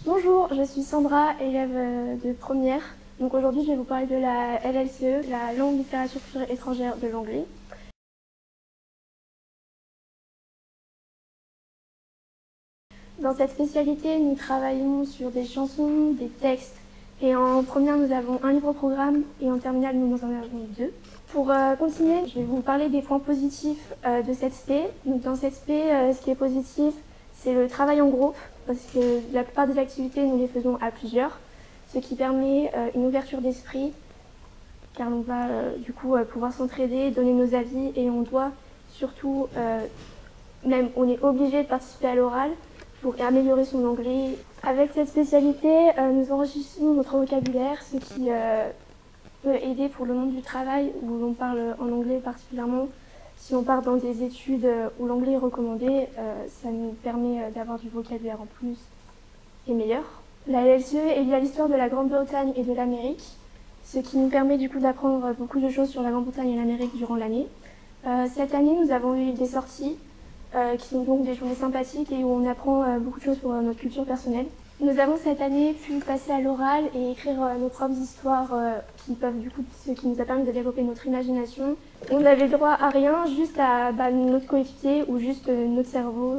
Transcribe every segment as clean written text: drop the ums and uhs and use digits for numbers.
Bonjour, je suis Sandra, élève de première. Donc aujourd'hui, je vais vous parler de la LLCE, la langue littérature étrangère de l'anglais. Dans cette spécialité, nous travaillons sur des chansons, des textes. Et en première, nous avons un livre-programme et en terminale, nous en avons deux. Pour continuer, je vais vous parler des points positifs de cette spé. Donc dans cette spé, ce qui est positif, c'est le travail en groupe, parce que la plupart des activités, nous les faisons à plusieurs, ce qui permet une ouverture d'esprit, car on va du coup pouvoir s'entraider, donner nos avis, et on doit surtout, même on est obligé de participer à l'oral pour améliorer son anglais. Avec cette spécialité, nous enrichissons notre vocabulaire, ce qui peut aider pour le monde du travail, où l'on parle en anglais particulièrement. Si on part dans des études où l'anglais est recommandé, ça nous permet d'avoir du vocabulaire en plus et meilleur. La LLCE est liée à l'histoire de la Grande-Bretagne et de l'Amérique, ce qui nous permet du coup d'apprendre beaucoup de choses sur la Grande-Bretagne et l'Amérique durant l'année. Cette année, nous avons eu des sorties qui sont donc des journées sympathiques et où on apprend beaucoup de choses sur notre culture personnelle. Nous avons cette année pu passer à l'oral et écrire nos propres histoires qui peuvent du coup, ce qui nous a permis de développer notre imagination. On n'avait droit à rien, juste à notre coéquipier ou juste notre cerveau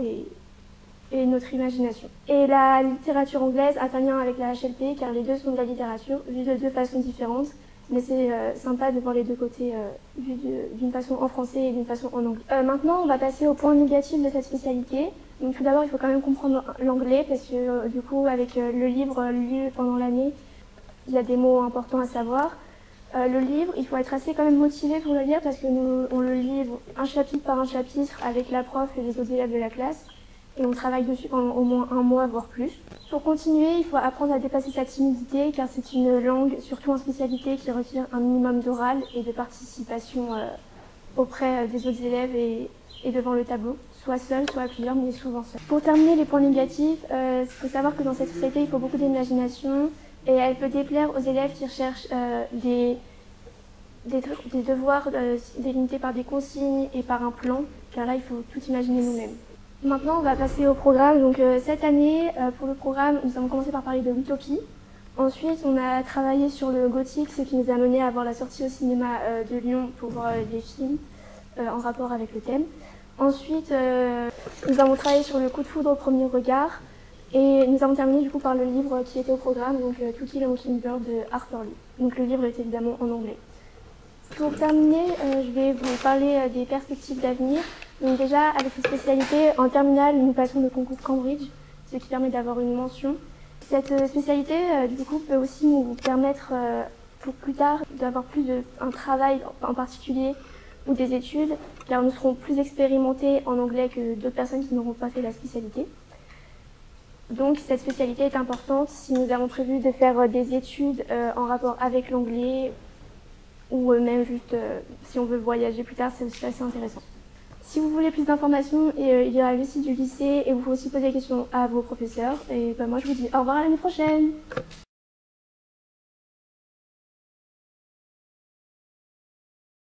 et notre imagination. Et la littérature anglaise a un lien avec la HLP car les deux sont de la littérature, vue de deux façons différentes. Mais c'est sympa de voir les deux côtés vus d'une façon en français et d'une façon en anglais. Maintenant, on va passer au point négatif de cette spécialité. Donc tout d'abord, il faut quand même comprendre l'anglais parce que du coup, avec le livre lu pendant l'année, il y a des mots importants à savoir. Le livre, il faut être assez quand même motivé pour le lire parce que nous, on le lit un chapitre par un chapitre avec la prof et les autres élèves de la classe. Et on travaille dessus pendant au moins un mois, voire plus. Pour continuer, il faut apprendre à dépasser sa timidité, car c'est une langue, surtout en spécialité, qui requiert un minimum d'oral et de participation auprès des autres élèves et devant le tableau, soit seul, soit à plusieurs, mais souvent seul. Pour terminer les points négatifs, il faut savoir que dans cette spécialité, il faut beaucoup d'imagination, et elle peut déplaire aux élèves qui recherchent des devoirs délimités par des consignes et par un plan, car là, il faut tout imaginer nous-mêmes. Maintenant, on va passer au programme. Donc cette année, pour le programme, nous avons commencé par parler de l'utopie. Ensuite, on a travaillé sur le gothique, ce qui nous a mené à voir la sortie au cinéma de Lyon pour voir des films en rapport avec le thème. Ensuite, nous avons travaillé sur le coup de foudre au premier regard. Et nous avons terminé du coup par le livre qui était au programme, donc To Kill a Mockingbird de Harper Lee. Donc le livre est évidemment en anglais. Pour terminer, je vais vous parler des perspectives d'avenir. Donc déjà, avec cette spécialité, en terminale, nous passons le concours Cambridge, ce qui permet d'avoir une mention. Cette spécialité, du coup, peut aussi nous permettre, pour plus tard, d'avoir un travail en particulier ou des études, car nous serons plus expérimentés en anglais que d'autres personnes qui n'auront pas fait la spécialité. Donc cette spécialité est importante si nous avons prévu de faire des études en rapport avec l'anglais, ou même juste si on veut voyager plus tard, c'est aussi assez intéressant. Si vous voulez plus d'informations, il y aura le site du lycée et vous pouvez aussi poser des questions à vos professeurs. Et moi je vous dis au revoir à l'année prochaine.